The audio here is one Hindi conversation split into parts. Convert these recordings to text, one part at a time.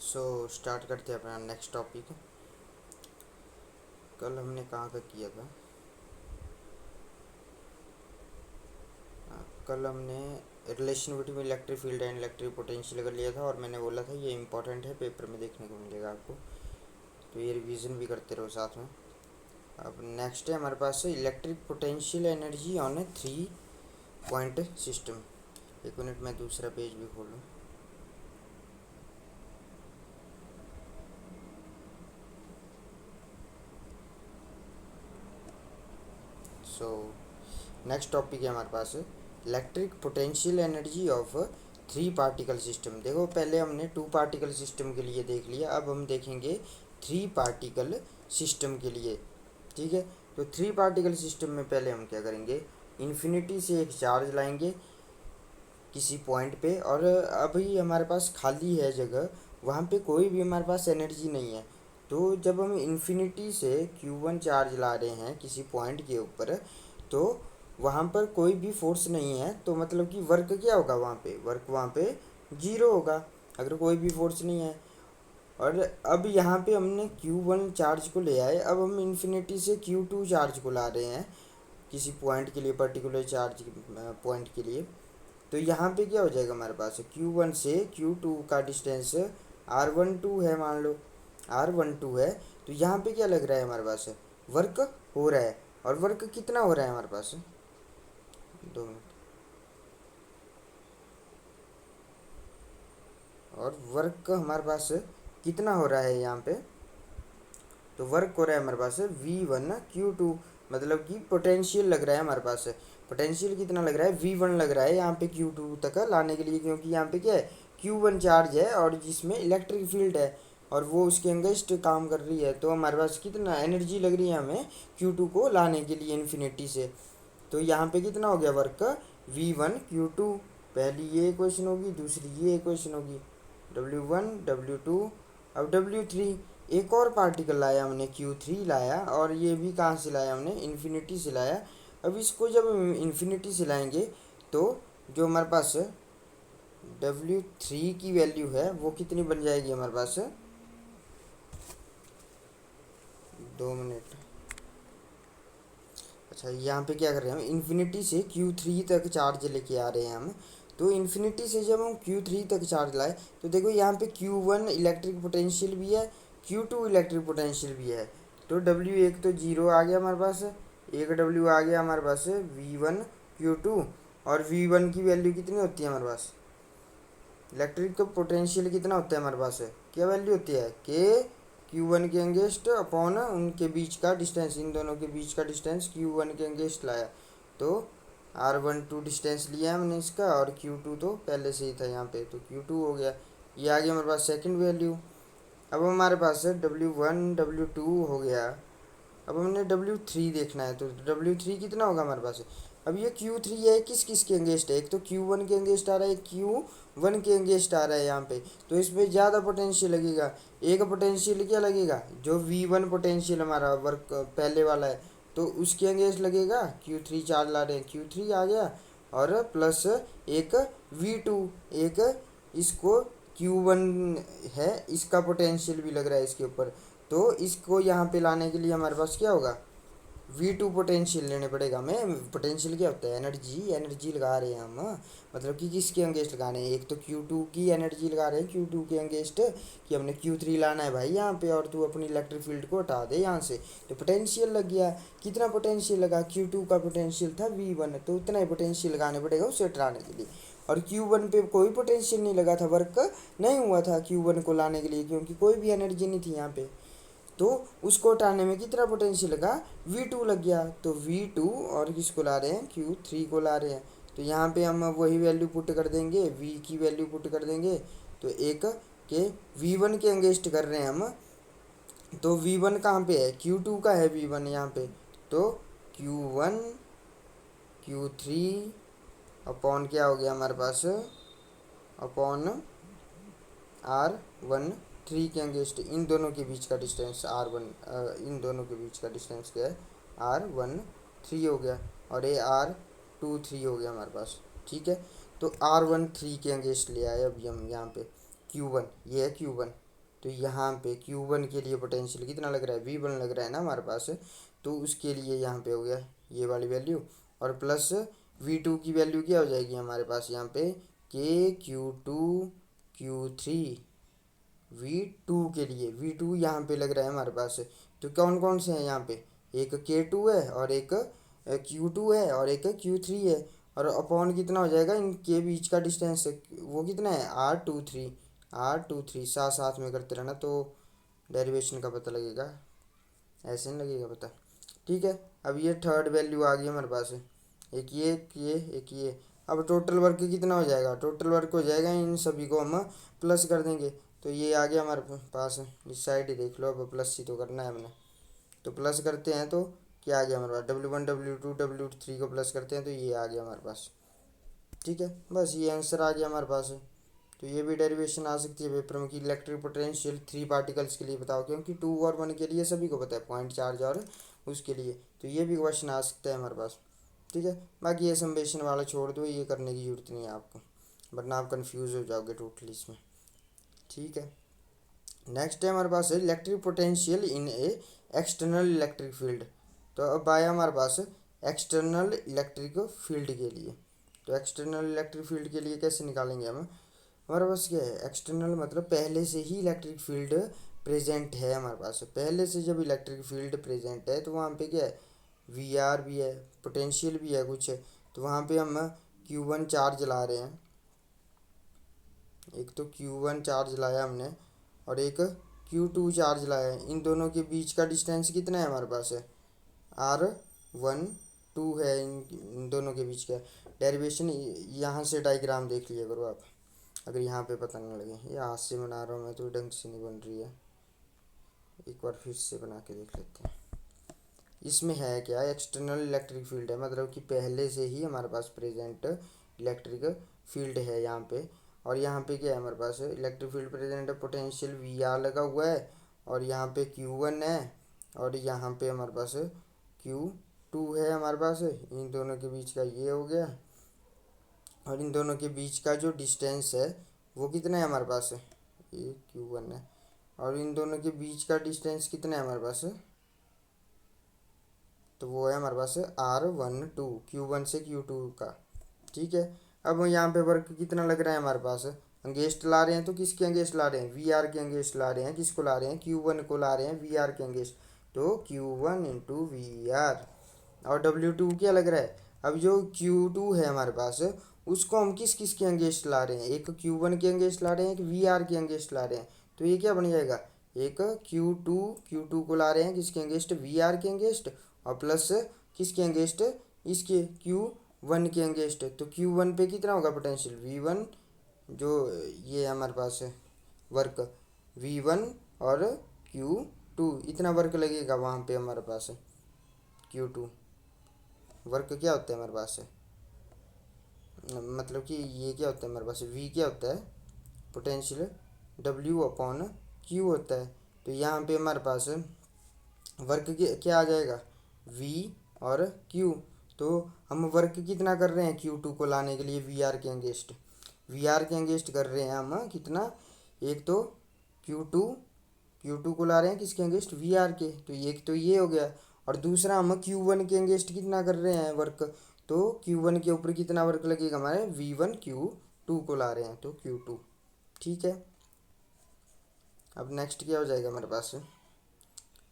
सो स्टार्ट करते हैं अपना नेक्स्ट टॉपिक। कल हमने कहाँ का किया था? कल हमने relation between electric field and electric potential का लिया था और मैंने बोला था ये इंपॉर्टेंट है, पेपर में देखने को मिलेगा आपको, तो ये रिवीजन भी करते रहो साथ में। अब नेक्स्ट है हमारे पास electric potential energy on a 3 point system. एक मिनट में दूसरा पेज भी खोलूँ। सो नेक्स्ट टॉपिक है हमारे पास electric potential energy of 3 particle system. देखो पहले हमने 2 पार्टिकल सिस्टम के लिए देख लिया, अब हम देखेंगे 3 पार्टिकल सिस्टम के लिए। ठीक है, तो 3 पार्टिकल सिस्टम में पहले हम क्या करेंगे, इन्फिनिटी से एक चार्ज लाएंगे किसी पॉइंट पे, और अभी हमारे पास खाली है जगह, वहाँ पे कोई भी हमारे पास एनर्जी नहीं है। तो जब हम इन्फिनिटी से Q1 चार्ज ला रहे हैं किसी पॉइंट के ऊपर, तो वहाँ पर कोई भी फोर्स नहीं है, तो मतलब कि वर्क क्या होगा वहाँ पे, वर्क वहाँ पे जीरो होगा अगर कोई भी फोर्स नहीं है। और अब यहाँ पे हमने Q1 चार्ज को ले आए, अब हम इन्फिनिटी से Q2 चार्ज को ला रहे हैं किसी पॉइंट के लिए, पर्टिकुलर चार्ज पॉइंट के लिए। तो यहाँ पे क्या हो जाएगा हमारे पास, Q1 से Q2 का डिस्टेंस R12 है, मान लो R12 है। तो यहाँ पे क्या लग रहा है हमारे पास, वर्क हो रहा है। और वर्क कितना हो रहा है हमारे पास, 2 मिनट। और वर्क हमारे पास कितना हो रहा है यहाँ पे, तो वर्क हो रहा है हमारे पास V1 Q2, मतलब कि पोटेंशियल लग रहा है हमारे पास। पोटेंशियल कितना लग रहा है, V1 लग रहा है यहाँ पे Q2 तक लाने के लिए, क्योंकि यहाँ पे क्या है, Q1 चार्ज है और जिसमें इलेक्ट्रिक फील्ड है और वो उसके अगेंस्ट काम कर रही है। तो हमारे पास कितना एनर्जी लग रही है हमें Q2 को लाने के लिए इन्फिनिटी से। तो यहाँ पे कितना हो गया वर्क, V1 Q2। पहली ये इक्वेशन होगी, दूसरी ये इक्वेशन होगी, W1 W2। अब W3, एक और पार्टिकल लाया हमने, Q3 लाया, और ये भी कहाँ से लाया हमने, इन्फिनिटी से लाया। अब इसको जब इन्फिनिटी से लाएंगे तो जो हमारे पास W3 की वैल्यू है वो कितनी बन जाएगी हमारे पास, 2 मिनट। अच्छा, यहाँ पे क्या कर रहे हैं हम, इन्फिनिटी से Q3 तक चार्ज लेके आ रहे हैं हम। तो इन्फिनिटी से जब हम Q3 तक चार्ज लाए, तो देखो यहाँ पे Q1 इलेक्ट्रिक पोटेंशियल भी है, Q2 इलेक्ट्रिक पोटेंशियल भी है। तो W1 तो जीरो आ गया हमारे पास, एक W आ गया हमारे पास V1 Q2। और V1 की वैल्यू कितनी होती है हमारे पास, इलेक्ट्रिक का पोटेंशियल कितना होता है हमारे पास, क्या वैल्यू होती है, के Q1 के अंगेस्ट अपॉन उनके बीच का डिस्टेंस, इन दोनों के बीच का डिस्टेंस Q1 के अंगेस्ट लाया। तो R12 डिस्टेंस लिया हमने इसका, और Q2 तो पहले से ही था यहाँ पे, तो Q2 हो गया। ये आ गया हमारे पास सेकंड वैल्यू। अब हमारे पास W1 W2 हो गया। अब हमने W3 देखना है, तो W3 कितना होगा हमारे पास। अब ये Q3 है, किस किस के अंगेस्ट है, एक तो Q1 के अंगेस्ट आ रहा है, एक Q1 के अंगेस्ट आ रहा है यहाँ पे। तो इसमें ज़्यादा पोटेंशियल लगेगा। एक पोटेंशियल क्या लगेगा, जो V1 पोटेंशियल हमारा वर्क पहले वाला है, तो उसके अंगेस्ट लगेगा, Q3 चार्ज ला रहे हैं, Q3 आ गया। और प्लस एक V2, एक इसको Q1 है, इसका पोटेंशियल भी लग रहा है इसके ऊपर। तो इसको यहाँ पे लाने के लिए हमारे पास क्या होगा, V2 पोटेंशियल लेने पड़ेगा हमें। पोटेंशियल क्या होता है, एनर्जी, एनर्जी लगा रहे हैं हम, मतलब कि किसके अंगेस्ट लगा रहे हैं, एक तो Q2 की एनर्जी लगा रहे हैं, Q2 के अंगेस्ट, कि हमने Q3 लाना है भाई यहाँ पे, और तू अपनी इलेक्ट्रिक फील्ड को हटा दे यहाँ से। तो पोटेंशियल लग गया, कितना पोटेंशियल लगा, Q2 का पोटेंशियल था V1, तो उतना ही पोटेंशियल लगाने पड़ेगा उसे हटाने के लिए। और Q1 पे कोई पोटेंशियल नहीं लगा था, वर्क नहीं हुआ था Q1 को लाने के लिए, क्योंकि कोई भी एनर्जी नहीं थी यहाँ पे। तो उसको हटाने में कितना पोटेंशियल लगा, V2 लग गया। तो V2 और किसको ला रहे हैं, Q3 को ला रहे हैं। तो यहाँ पे हम वही वैल्यू पुट कर देंगे, V की वैल्यू पुट कर देंगे। तो एक के V1 के अंगेस्ट कर रहे हैं हम, तो V1 कहाँ पे है, Q2 का है V1 यहाँ पे। तो Q1 Q3 अपॉन क्या हो गया हमारे पास, अपॉन R13 के अंगेस्ट, इन दोनों के बीच का डिस्टेंस R1, इन दोनों के बीच का डिस्टेंस क्या है, R13 हो गया। और ये R23 हो गया हमारे पास। ठीक है, तो R13 के अंगेस्ट ले आए अभी हम यहाँ पे Q1, ये है Q1। तो यहाँ पे Q1 के लिए पोटेंशियल कितना लग रहा है, V1 लग रहा है ना हमारे पास, तो उसके लिए यहाँ पे हो गया ये वाली वैल्यू, और प्लस V2 की वैल्यू क्या हो जाएगी हमारे पास यहाँ पे, KQ2 Q3 V2 के लिए, V2 यहाँ पे लग रहा है हमारे पास। तो कौन कौन से हैं यहाँ पे, एक K2 है और एक Q2 है और एक Q3 है, और अपॉन कितना हो जाएगा इनके बीच का डिस्टेंस, वो कितना है R23 साथ साथ में करते रहना तो डेरिवेशन का पता लगेगा, ऐसे नहीं लगेगा पता। ठीक है, अब ये थर्ड वैल्यू आ गई हमारे पास, एक ये। अब टोटल वर्क कितना हो जाएगा, टोटल वर्क हो जाएगा, इन सभी को हम प्लस कर देंगे, तो ये आ गया हमारे पास, इस साइड ही देख लो, अब प्लस ही तो करना है हमने, तो प्लस करते हैं तो क्या आ गया हमारे पास, W1 W2 W3 को प्लस करते हैं तो ये आ गया हमारे पास। ठीक है, बस ये आंसर आ गया हमारे पास। तो ये भी डेरिवेशन आ सकती है पेपर में कि इलेक्ट्रिक पोटेंशियल 3 पार्टिकल्स के लिए बताओ, क्योंकि 2 और 1 के लिए सभी को पता है पॉइंट चार्ज और उसके लिए, तो ये भी क्वेश्चन आ सकता है हमारे पास। ठीक है, बाकी ये सम्मेशन वाला छोड़ दो, ये करने की जरूरत नहीं है आपको, वरना आप कंफ्यूज हो जाओगे टोटली इसमें। ठीक है, नेक्स्ट है हमारे पास है electric potential in A external electric field. तो अब आया हमारे पास एक्सटर्नल इलेक्ट्रिक फील्ड के लिए। तो एक्सटर्नल इलेक्ट्रिक फील्ड के लिए कैसे निकालेंगे हम, हमारे पास क्या है, एक्सटर्नल मतलब पहले से ही इलेक्ट्रिक फील्ड प्रेजेंट है हमारे पास, पहले से जब इलेक्ट्रिक फील्ड प्रेजेंट है तो वहाँ पे क्या है, वी आर भी है, पोटेंशियल भी है कुछ, तो वहाँ पे हम Q1 चार्ज ला रहे हैं, एक तो Q1 चार्ज लाया हमने और एक Q2 चार्ज लाया है, इन दोनों के बीच का डिस्टेंस कितना है हमारे पास है, R12 है, इन दोनों के बीच का डेरिवेशन, यहाँ से डायग्राम देख लिया करो आप, अगर यहाँ पे पता नहीं लगे, ये हाथ से बना रहा हूँ मैं तो ढंग से नहीं बन रही है, एक बार फिर से बना के देख लेते हैं। इसमें है क्या, एक्सटर्नल इलेक्ट्रिक फील्ड है, मतलब कि पहले से ही हमारे पास प्रेजेंट इलेक्ट्रिक फील्ड है यहाँ पे, और यहाँ पे क्या है हमारे पास इलेक्ट्रिक फील्ड प्रेजेंट है, पोटेंशियल वी आर लगा हुआ है, और यहाँ पे Q1 है, और यहाँ पे हमारे पास Q2 है हमारे पास, इन दोनों के बीच का ये हो गया, और इन दोनों के बीच का जो डिस्टेंस है वो कितना है हमारे पास, ये Q1 है, और इन दोनों के बीच का डिस्टेंस कितना है हमारे पास, तो वो है हमारे पास R12 Q1 से Q2 का। ठीक है, अब यहाँ पे वर्क कितना लग रहा है हमारे पास, अंगेस्ट ला रहे हैं तो किसके अंगेस्ट ला रहे हैं, वी आर के अंगेस्ट ला रहे हैं, किसको ला रहे हैं, Q1 को ला रहे हैं वी आर के अंगेस्ट, तो Q1 इंटू वी आर, और W2 क्या लग रहा है, अब जो Q2 है हमारे पास उसको हम किस किस के अंगेस्ट ला रहे हैं, एक Q1 के अंगेस्ट ला रहे हैं, एक वी आर के अंगेस्ट ला रहे हैं, तो ये क्या बन जाएगा, एक Q2 को ला रहे हैं किसके अंगेस्ट, वी आर के अंगेस्ट, और प्लस किसके अंगेस्ट, इसके Q1 के अंगेस्ट, तो Q1 पे कितना होगा पोटेंशियल V1, जो ये हमारे पास है वर्क V1 और Q2, इतना वर्क लगेगा वहाँ पे हमारे पास Q2 वर्क क्या होता है हमारे पास है, मतलब कि ये क्या होता है हमारे पास, V क्या होता है, पोटेंशियल W/Q होता है, तो यहाँ पे हमारे पास वर्क क्या आ जाएगा, V और Q, तो हम वर्क कितना कर रहे हैं Q2 को लाने के लिए वी आर के अंगेस्ट कर रहे हैं हम कितना, एक तो Q2 को ला रहे हैं किसके अंगेस्ट, वी आर के, तो एक तो ये हो गया, और दूसरा हम Q1 के अंगेस्ट कितना कर रहे हैं वर्क, तो Q1 के ऊपर कितना वर्क लगेगा हमारे, V1 Q2 को ला रहे हैं तो Q2। ठीक है, अब नेक्स्ट क्या हो जाएगा हमारे पास,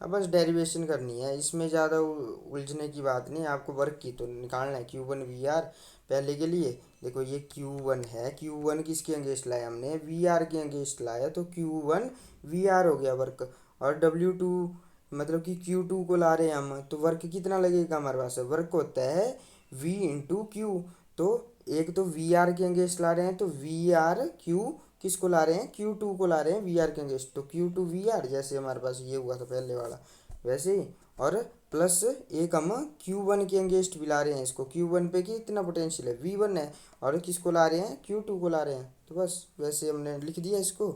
अब बस डेरिवेशन करनी है, इसमें ज़्यादा उलझने की बात नहीं, आपको वर्क की तो निकालना है, Q1 वी आर पहले के लिए, देखो ये Q1 है, Q1 किसके अंगेस्ट लाया हमने, वी आर के अंगेस्ट लाया, तो Q1 वी आर हो गया वर्क, और W2 मतलब कि Q2 को ला रहे हैं हम, तो वर्क कितना लगेगा हमारे पास, वर्क होता है V इंटू क्यू, तो एक तो वी आर के अंगेस्ट ला रहे हैं, तो वी आर क्यू किसको ला रहे हैं, Q2 को ला रहे हैं वी आर के अंगेस्ट, तो Q2 वी आर, जैसे हमारे पास ये हुआ था पहले वाला वैसे ही, और प्लस एक हम Q1 के अंगेस्ट भी ला रहे हैं इसको, Q1 पे कितना पोटेंशियल है, V1 है, और किसको ला रहे हैं, Q2 को ला रहे हैं, तो बस वैसे हमने लिख दिया इसको।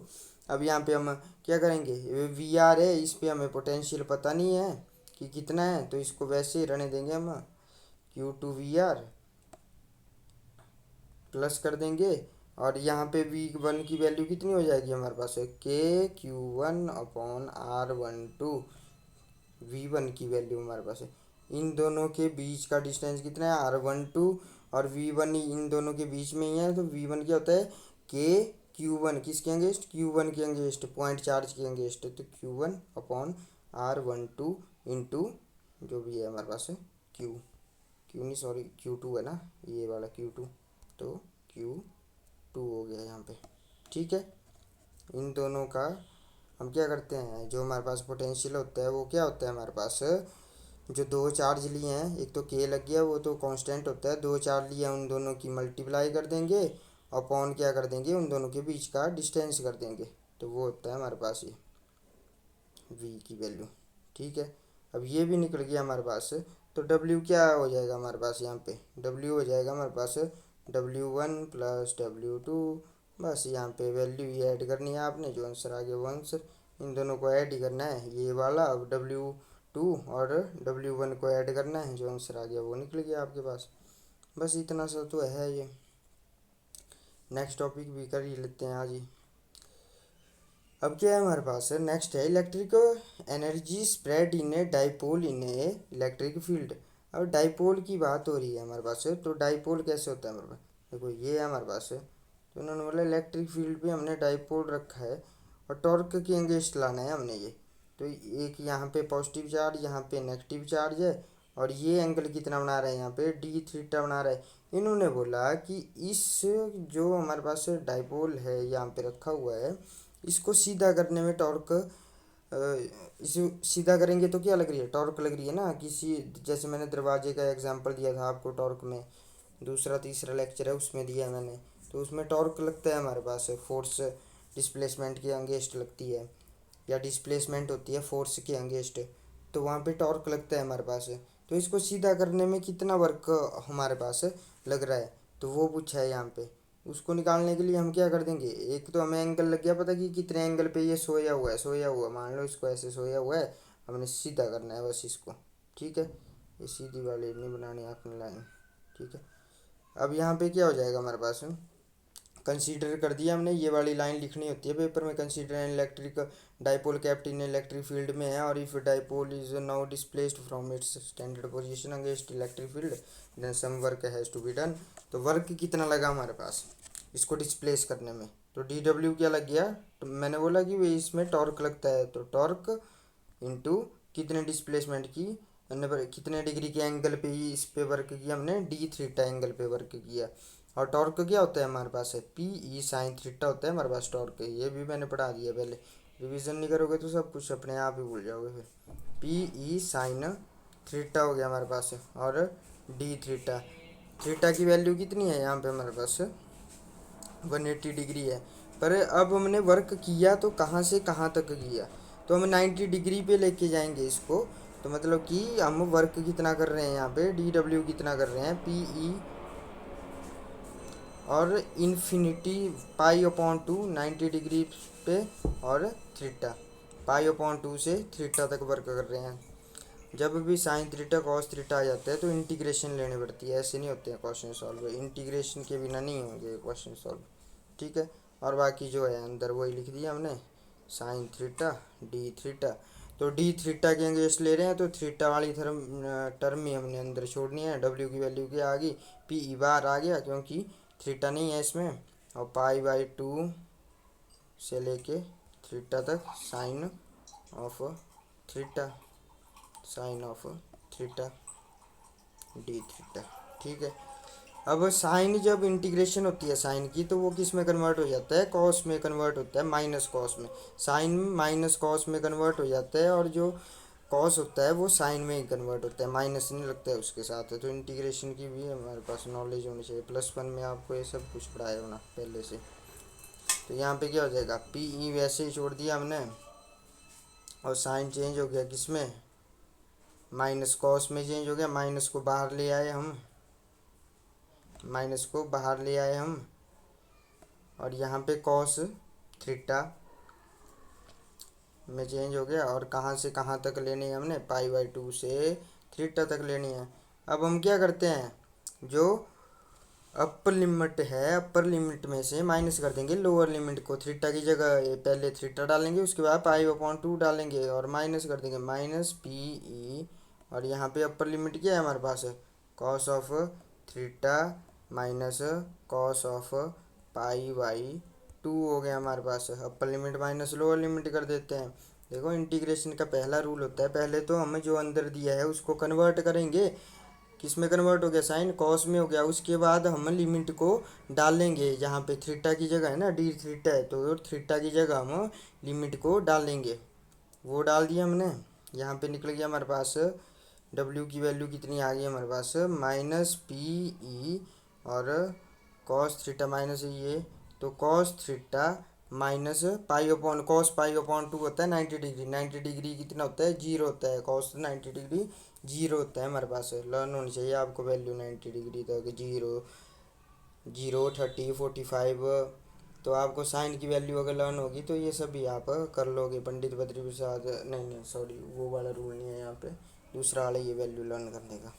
अब यहाँ पे हम क्या करेंगे, वी आर है, इस पे हमें पोटेंशियल पता नहीं है कि कितना है, तो इसको वैसे ही रहने देंगे हम, Q2 वी आर प्लस कर देंगे, और यहाँ पे V1 की वैल्यू कितनी हो जाएगी हमारे पास, KQ1/R12। V1 की वैल्यू हमारे पास है। इन दोनों के बीच का डिस्टेंस कितना है, R12, और V1 इन दोनों के बीच में ही है, तो V1 क्या होता है, KQ1 किसके अंगेस्ट, Q1 के अंगेस्ट, पॉइंट चार्ज के अंगेस्ट, तो Q1/R12 इंटू जो भी है हमारे पास है क्यू नहीं सॉरी Q2 है ना, ये वाला Q2, तो Q2 हो गया यहाँ पे। ठीक है, इन दोनों का हम क्या करते हैं, जो हमारे पास पोटेंशियल होता है वो क्या होता है हमारे पास, जो दो चार्ज लिए हैं, एक तो के लग गया वो तो कांस्टेंट होता है, दो चार्ज लिए हैं उन दोनों की मल्टीप्लाई कर देंगे और अपॉन क्या कर देंगे, उन दोनों के बीच का डिस्टेंस कर देंगे, तो वो होता है हमारे पास ये v की वैल्यू। ठीक है, अब ये भी निकल गया हमारे पास, तो w क्या हो जाएगा हमारे पास, यहाँ पे w हो जाएगा हमारे पास W1 + W2। बस यहाँ पे वैल्यू ही ऐड करनी है आपने, जो आंसर आ गया वो आंसर, इन दोनों को ऐड ही करना है, ये वाला अब W2 और W1 को ऐड करना है, जो आंसर आ गया वो निकल गया आपके पास। बस इतना सा तो है ये। नेक्स्ट टॉपिक भी कर ही लेते हैं आज ही। अब क्या है हमारे पास, नेक्स्ट है electric energy spread in a dipole in A electric field. अब डाइपोल की बात हो रही है हमारे पास, तो डाइपोल कैसे होता है हमारे पास, देखो ये है हमारे पास, तो उन्होंने बोला इलेक्ट्रिक फील्ड पे हमने डाइपोल रखा है और टॉर्क के अगेंस्ट लाना है हमने ये, तो एक यहाँ पे पॉजिटिव चार्ज, यहाँ पे नेगेटिव चार्ज है, और ये एंगल कितना बना रहा है यहाँ पे d θ बना रहा है। इन्होंने बोला कि इस जो हमारे पास डाइपोल है यहाँ पे रखा हुआ है, इसको सीधा करने में टॉर्क, इसे सीधा करेंगे तो क्या लग रही है, टॉर्क लग रही है ना किसी, जैसे मैंने दरवाजे का एग्जांपल दिया था आपको टॉर्क में, दूसरा तीसरा लेक्चर है उसमें दिया है मैंने, तो उसमें टॉर्क लगता है हमारे पास, फोर्स डिस्प्लेसमेंट के अंगेस्ट लगती है, या डिस्प्लेसमेंट होती है फोर्स के अंगेस्ट, तो वहाँ पे टॉर्क लगता है हमारे पास। तो इसको सीधा करने में कितना वर्क हमारे पास लग रहा है, तो वो पूछा है यहाँ पे। उसको निकालने के लिए हम क्या कर देंगे, एक तो हमें एंगल लग गया पता कि कितने एंगल पे ये सोया हुआ है, सोया हुआ मान लो इसको ऐसे सोया हुआ है, हमने सीधा करना है बस इसको। ठीक है, ये सीधी वाली नहीं बनानी आपने लाइन। ठीक है, अब यहाँ पे क्या हो जाएगा हमारे पास, कंसीडर कर दिया हमने, ये वाली लाइन लिखनी होती है पेपर में, consider an electric dipole kept in electric field में है, और if dipole is now displaced from its standard position against electric field then some work has to be done. तो वर्क कितना लगा हमारे पास इसको डिस्प्लेस करने में, तो DW क्या लग गया, तो मैंने बोला कि वे इसमें टॉर्क लगता है, तो टॉर्क इंटू कितने डिस्प्लेसमेंट की, कितने डिग्री के एंगल पे ही इस पे वर्क किया हमने, d θ एंगल पे वर्क किया। और टॉर्क क्या होता है हमारे पास है, PE sin θ होता है हमारे पास टॉर्क, ये भी मैंने पढ़ा दिया पहले, रिवीजन नहीं करोगे तो सब कुछ अपने आप ही भूल जाओगे फिर। PE sin θ हो गया हमारे पास, और d θ की वैल्यू कितनी है यहाँ पे हमारे पास 180 डिग्री है। पर अब हमने वर्क किया तो कहाँ से कहाँ तक किया, तो हम 90 डिग्री पे लेके जाएंगे इसको, तो मतलब कि हम वर्क कितना कर रहे हैं यहाँ पे, DW कितना कर रहे हैं, PE और इन्फिनिटी π/2 90 डिग्री पे, और थीटा π/2 से थीटा तक वर्क कर रहे हैं। जब भी साइन थीटा कॉस थीटा आ जाता है तो इंटीग्रेशन लेनी पड़ती है, ऐसे नहीं होते हैं क्वेश्चन सॉल्व, इंटीग्रेशन के बिना नहीं होंगे क्वेश्चन सॉल्व। ठीक है, और बाकी जो है अंदर वही लिख दिया हमने, साइन थीटा डी थीटा, तो डी थीटा के अगेंस्ट ले रहे हैं, तो थीटा वाली टर्म ही हमने अंदर छोड़नी है, डब्ल्यू की वैल्यू क्या आ गई, PE बार आ गया क्योंकि थीटा नहीं है इसमें, और π/2 से लेके थीटा तक sine of theta, sine of theta d theta. ठीक है, अब साइन जब इंटीग्रेशन होती है साइन की, तो वो किस में कन्वर्ट हो जाता है, कॉस में कन्वर्ट होता है, माइनस कॉस में, साइन माइनस कॉस में कन्वर्ट हो जाता है, और जो कॉस होता है वो साइन में ही कन्वर्ट होता है, माइनस नहीं लगता है उसके साथ। तो इंटीग्रेशन की भी हमारे पास नॉलेज होनी चाहिए, +1 में आपको ये सब कुछ पढ़ाया होना पहले से। तो यहाँ पे क्या हो जाएगा, PE वैसे ही छोड़ दिया हमने, और साइन चेंज हो गया किस में, माइनस कॉस में चेंज हो गया, माइनस को बाहर ले आए हम, माइनस को बाहर ले आए हम, और यहाँ पे कॉस थीटा में चेंज हो गया, और कहाँ से कहाँ तक लेनी है हमने, π/2 से थीटा तक लेनी है। अब हम क्या करते हैं, जो अपर लिमिट है, अपर लिमिट में से माइनस कर देंगे लोअर लिमिट को, थीटा की जगह पहले थीटा डालेंगे, उसके बाद पाई अपॉन 2 डालेंगे और माइनस कर देंगे माइनस पी ई। और यहाँ पे अपर लिमिट क्या है हमारे पास, cos of theta minus cos of pi by 2 हो गया हमारे पास। Upper limit minus lower limit कर देते हैं। देखो इंटीग्रेशन का पहला रूल होता है, पहले तो हमें जो अंदर दिया है उसको कन्वर्ट करेंगे, किस में कन्वर्ट हो गया, साइन कॉस में हो गया। उसके बाद हम लिमिट को डालेंगे, जहाँ पे थीटा की जगह है ना, डी थीटा है तो थीटा की जगह हम लिमिट को डालेंगे। वो डाल दिया हमने, यहाँ पे निकल गया हमारे पास डब्ल्यू की वैल्यू कितनी आ गई हमारे पास, माइनस पी ई और कॉस थीटा माइनस ये, तो cos theta minus pi upon cos pi upon 2 होता है 90 डिग्री, 90 डिग्री कितना होता है, जीरो होता है, कॉस 90 डिग्री जीरो होता है हमारे पास। लर्न होनी चाहिए आपको वैल्यू 90 डिग्री तक, जीरो, जीरो, 30, 45। तो आपको साइन की वैल्यू अगर लर्न होगी तो ये सभी आप कर लोगे। पंडित बद्री प्रसाद, नहीं नहीं सॉरी, वो वाला रूल नहीं है यहाँ पे, दूसरा वाला ये वैल्यू लर्न करने का।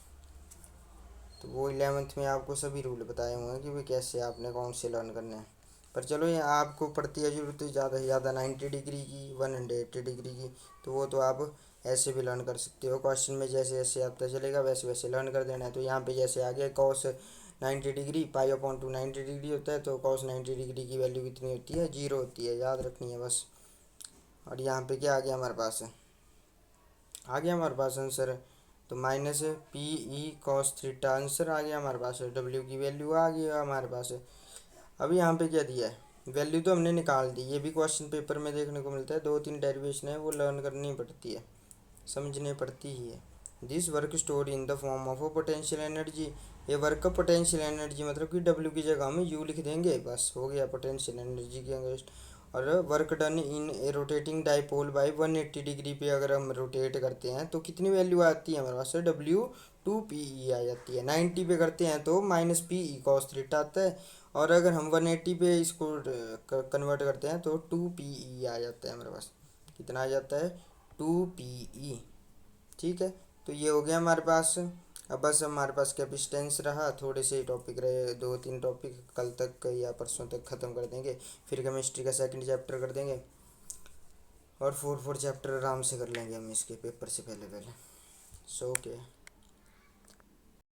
तो वो 11th में आपको सभी रूल बताए हुए हैं कि भाई कैसे आपने कौन से लर्न करने हैं। पर चलो ये आपको पड़ती है जरूरत ज़्यादा से ज़्यादा 90 डिग्री की, 180 डिग्री की, तो वो तो आप ऐसे भी लर्न कर सकते हो। क्वेश्चन में जैसे जैसे आता चलेगा वैसे वैसे लर्न कर देना है। तो यहाँ पे जैसे आ गया cos 90 degree, pi upon 2 90 degree होता है, तो कॉस 90 डिग्री की वैल्यू कितनी होती है, जीरो होती है, याद रखनी है बस। और यहाँ पे क्या आ गया हमारे पास, आ गया हमारे पास आंसर, तो minus P E cos theta answer आ गया हमारे पास, डब्ल्यू की वैल्यू आ गई हमारे पास। अभी यहाँ पे क्या दिया है, वैल्यू तो हमने निकाल दी, ये भी क्वेश्चन पेपर में देखने को मिलता है, 2-3 डेरिवेशन है वो लर्न करनी पड़ती है, समझनी पड़ती ही है। This work store in the form of potential energy, ये वर्क का पोटेंशियल एनर्जी मतलब कि डब्ल्यू की जगह हम यू लिख देंगे, बस हो गया पोटेंशियल एनर्जी के अगेंस्ट। और work done in a rotating dipole by 180 degree पे अगर हम रोटेट करते हैं तो कितनी वैल्यू आती है हमारे पास, डब्ल्यू 2 पी ई आ जाती है। 90 पे करते हैं तो minus P E cos theta आता है, और अगर हम 180 पे इसको कन्वर्ट करते हैं तो 2 पी ई आ जाता है हमारे पास, कितना आ जाता है, 2 पी ई। ठीक है, तो ये हो गया हमारे पास। अब बस हमारे पास कैपेसिटेंस रहा, थोड़े से टॉपिक रहे, 2-3 टॉपिक कल तक या परसों तक ख़त्म कर देंगे, फिर केमिस्ट्री का सेकंड चैप्टर कर देंगे और 4 चैप्टर आराम से कर लेंगे हम इसके पेपर से पहले पहले। So okay.